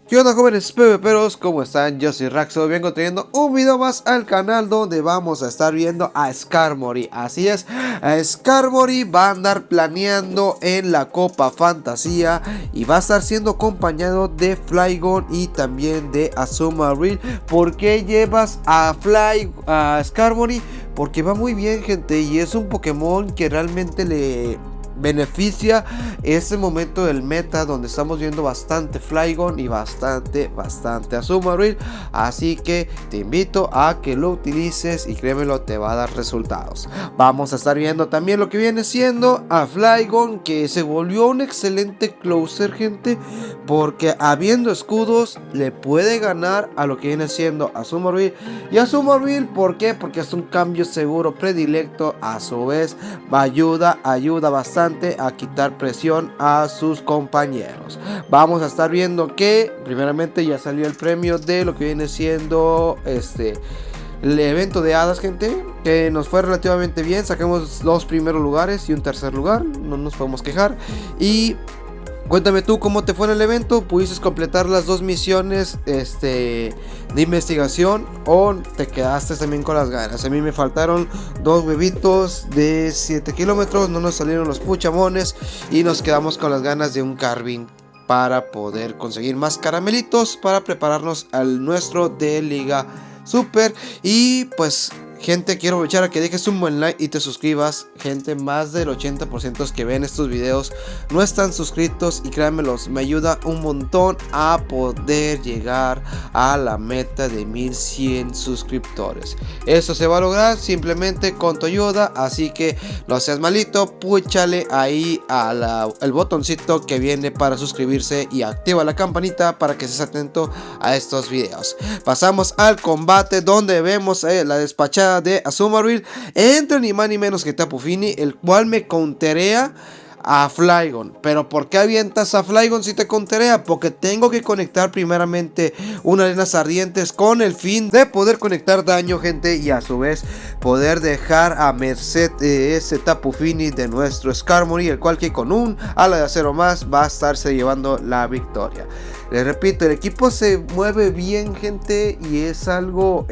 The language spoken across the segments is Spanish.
¿Qué onda, jóvenes PvPeros? ¿Cómo están? Yo soy Raxo, vengo trayendo un video más al canal donde vamos a estar viendo a Skarmory. Así es, Skarmory va a andar planeando en la Copa Fantasía y va a estar siendo acompañado de Flygon y también de Azumarill. ¿Por qué llevas a Skarmory? Porque va muy bien, gente, y es un Pokémon que realmente le beneficia ese momento del meta donde estamos viendo bastante Flygon y bastante Azumarill. Así que te invito a que lo utilices y créemelo, te va a dar resultados. Vamos a estar viendo también lo que viene siendo a Flygon, que se volvió un excelente closer, gente, porque habiendo escudos le puede ganar a lo que viene siendo Azumarill. Y Azumarill, ¿por qué? Porque es un cambio seguro predilecto, a su vez ayuda bastante a quitar presión a sus compañeros. Vamos a estar viendo que primeramente ya salió el premio de lo que viene siendo el evento de hadas, gente, que nos fue relativamente bien. Sacamos 2 primeros lugares y un tercer lugar, no nos podemos quejar. Y cuéntame tú cómo te fue en el evento. ¿Pudiste completar las 2 misiones de investigación o te quedaste también con las ganas? A mí me faltaron 2 huevitos de 7 kilómetros, no nos salieron los puchamones y nos quedamos con las ganas de un Carbine para poder conseguir más caramelitos para prepararnos al nuestro de Liga Super. Y pues, gente, quiero aprovechar a que dejes un buen like y te suscribas. Gente, más del 80% que ven estos videos no están suscritos y créanmelos, me ayuda un montón a poder llegar a la meta de 1100 suscriptores. Eso se va a lograr simplemente con tu ayuda, así que no seas malito, púchale ahí al botoncito que viene para suscribirse y activa la campanita para que estés atento a estos videos. Pasamos al combate donde vemos la despachada de Azumarill entre ni más ni menos que Tapu Fini, el cual me counterea a Flygon. Pero ¿por qué avientas a Flygon si te counterea? Porque tengo que conectar primeramente unas arenas ardientes con el fin de poder conectar daño, gente, y a su vez poder dejar a merced ese Tapu Fini de nuestro Skarmory, el cual que con un ala de acero más va a estarse llevando la victoria. Les repito, el equipo se mueve bien, gente, y es algo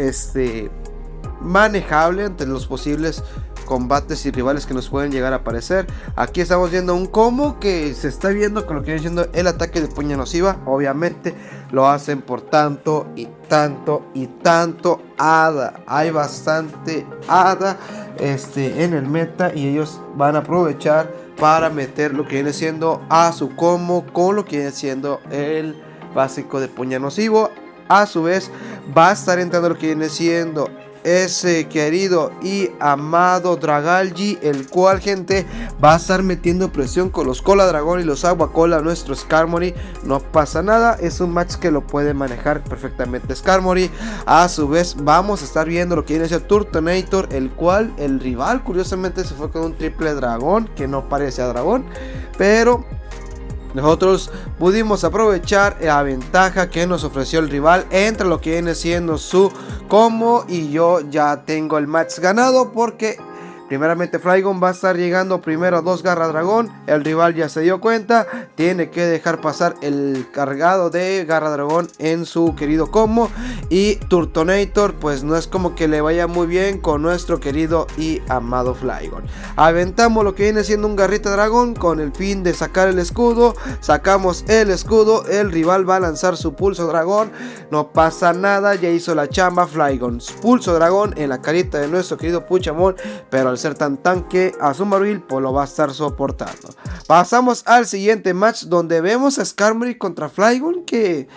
manejable entre los posibles combates y rivales que nos pueden llegar a aparecer. Aquí estamos viendo un combo que se está viendo con lo que viene siendo el ataque de puña nociva. Obviamente lo hacen por tanto y tanto hada. Hay bastante hada en el meta y ellos van a aprovechar para meter lo que viene siendo a su combo con lo que viene siendo el básico de puña nocivo. A su vez va a estar entrando lo que viene siendo ese querido y amado Dragalge, el cual, gente, va a estar metiendo presión con los Cola Dragón y los Agua Cola a nuestro Skarmory. No pasa nada, es un match que lo puede manejar perfectamente Skarmory. A su vez vamos a estar viendo lo que viene a ser Turtonator, el cual el rival curiosamente se fue con un triple dragón que no parecía dragón, pero nosotros pudimos aprovechar la ventaja que nos ofreció el rival entre lo que viene siendo su combo, y yo ya tengo el match ganado porque primeramente Flygon va a estar llegando primero a 2 garra dragón. El rival ya se dio cuenta, tiene que dejar pasar el cargado de garra dragón en su querido combo. Y Turtonator pues no es como que le vaya muy bien con nuestro querido y amado Flygon. Aventamos lo que viene siendo un garrita dragón con el fin de sacar el escudo. Sacamos el escudo, el rival va a lanzar su pulso dragón. No pasa nada, ya hizo la chamba Flygon. Pulso dragón en la carita de nuestro querido Puchamon, pero al ser tan tanque, Azumarill pues lo va a estar soportando. Pasamos al siguiente match donde vemos a Skarmory contra Flygon, que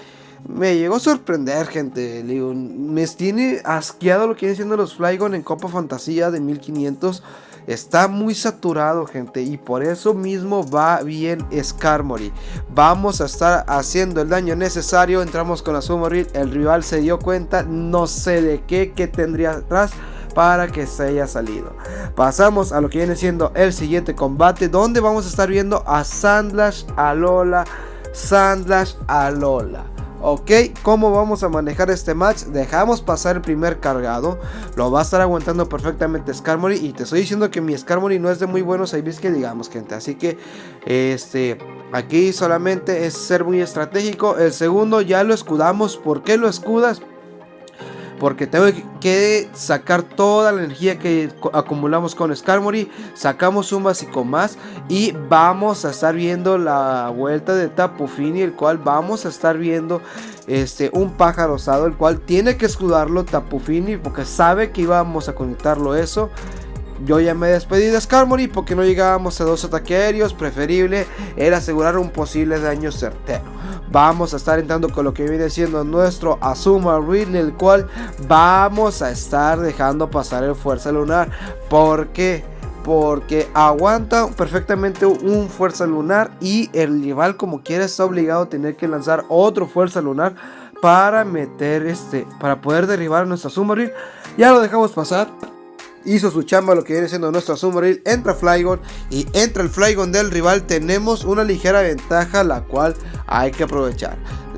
me llegó a sorprender, gente. Me tiene asqueado lo que viene siendo los Flygon en Copa Fantasía de 1500. Está muy saturado, gente, y por eso mismo va bien Skarmory. Vamos a estar haciendo el daño necesario. Entramos con Azumarill, el rival se dio cuenta, no sé de qué tendría atrás para que se haya salido. Pasamos a lo que viene siendo el siguiente combate, donde vamos a estar viendo a Sandslash Alola. Ok, ¿cómo vamos a manejar este match? Dejamos pasar el primer cargado. Lo va a estar aguantando perfectamente Skarmory. Y te estoy diciendo que mi Skarmory no es de muy buenos saves que digamos, gente. Así que aquí solamente es ser muy estratégico. El segundo ya lo escudamos. ¿Por qué lo escudas? Porque tengo que sacar toda la energía que acumulamos con Skarmory. Sacamos un básico más. Y vamos a estar viendo la vuelta de Tapu Fini, el cual vamos a estar viendo un pájaro osado, el cual tiene que escudarlo Tapu Fini, porque sabe que íbamos a conectarlo eso. Yo ya me despedí de Skarmory porque no llegábamos a 2 ataques aéreos. Preferible era asegurar un posible daño certero. Vamos a estar entrando con lo que viene siendo nuestro Azumarill, el cual vamos a estar dejando pasar el Fuerza Lunar. ¿Por qué? Porque aguanta perfectamente un Fuerza Lunar y el rival como quiera está obligado a tener que lanzar otro Fuerza Lunar para meter para poder derribar a nuestro Azumarill. Ya lo dejamos pasar. Hizo su chamba lo que viene siendo nuestro Azumarill. Entra Flygon y entra el Flygon del rival. Tenemos una ligera ventaja, la cual hay que aprovechar.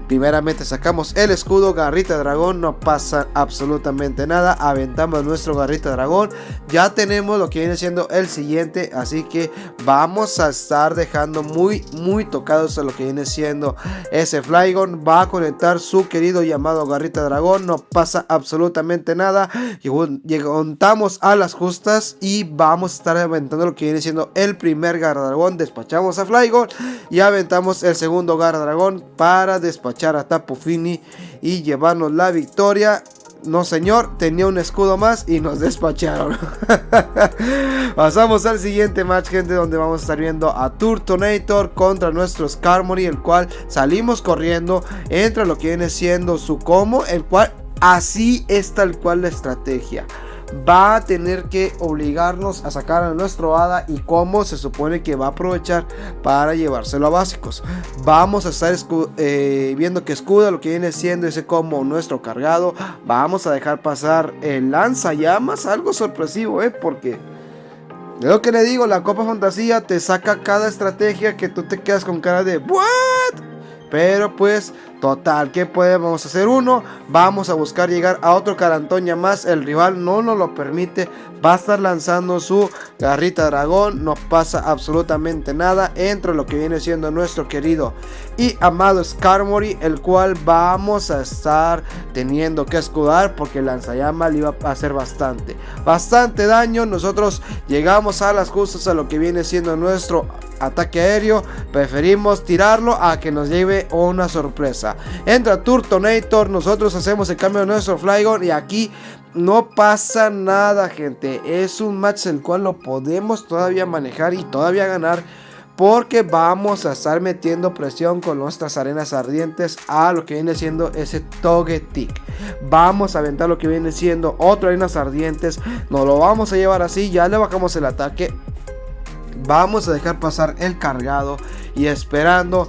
Primeramente sacamos el escudo, garrita de dragón, no pasa absolutamente nada. Aventamos nuestro garrita de dragón. Ya tenemos lo que viene siendo el siguiente, así que vamos a estar dejando muy tocados a lo que viene siendo ese Flygon. Va a conectar su querido llamado garrita de dragón, no pasa absolutamente nada. Llegamos a las justas y vamos a estar aventando lo que viene siendo el primer garra dragón. Despachamos a Flygon y aventamos el segundo garra dragón para despachar a Tapu Fini y llevarnos la victoria. No señor, tenía un escudo más y nos despacharon. Pasamos al siguiente match, gente, donde vamos a estar viendo a Turtonator contra nuestro Skarmory, el cual salimos corriendo. Entra lo que viene siendo su combo, el cual así es tal cual la estrategia. Va a tener que obligarnos a sacar a nuestro hada y cómo se supone que va a aprovechar para llevárselo a básicos. Vamos a estar viendo que escuda lo que viene siendo ese combo nuestro cargado. Vamos a dejar pasar el lanzallamas, algo sorpresivo, porque de lo que le digo, la Copa Fantasía te saca cada estrategia que tú te quedas con cara de ¿what? Pero pues total, ¿qué podemos hacer? Vamos a buscar llegar a otro Carantoña más. El rival no nos lo permite. Va a estar lanzando su garrita dragón. No pasa absolutamente nada. Entra lo que viene siendo nuestro querido y amado Skarmory, el cual vamos a estar teniendo que escudar porque el lanzallamas le iba a hacer bastante daño. Nosotros llegamos a las justas a lo que viene siendo nuestro ataque aéreo. Preferimos tirarlo a que nos lleve una sorpresa. Entra Turtonator, nosotros hacemos el cambio de nuestro Flygon y aquí no pasa nada, gente. Es un match el cual lo podemos todavía manejar y todavía ganar, porque vamos a estar metiendo presión con nuestras arenas ardientes a lo que viene siendo ese Togetic. Vamos a aventar lo que viene siendo otras arenas ardientes. Nos lo vamos a llevar así, ya le bajamos el ataque. Vamos a dejar pasar el cargado y esperando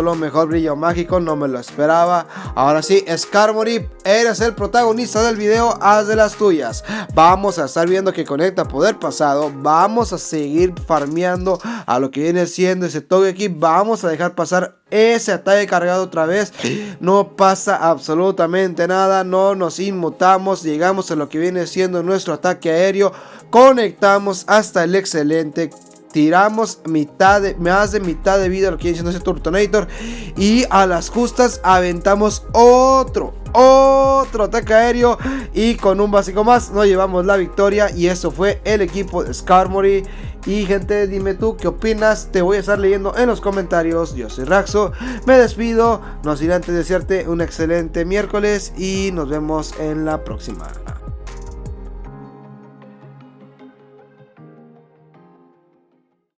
lo mejor. Brillo mágico, no me lo esperaba. Ahora sí, Skarmory, eres el protagonista del video, haz de las tuyas. Vamos a estar viendo que conecta poder pasado. Vamos a seguir farmeando a lo que viene siendo ese Togekick. Vamos a dejar pasar ese ataque cargado otra vez. No pasa absolutamente nada, no nos inmutamos. Llegamos a lo que viene siendo nuestro ataque aéreo. Conectamos hasta el excelente. Tiramos más de mitad de vida lo que viene siendo ese Turtonator. Y a las justas aventamos otro ataque aéreo. Y con un básico más nos llevamos la victoria. Y eso fue el equipo de Skarmory. Y gente, dime tú qué opinas. Te voy a estar leyendo en los comentarios. Yo soy Raxo, me despido. No sin antes desearte un excelente miércoles. Y nos vemos en la próxima.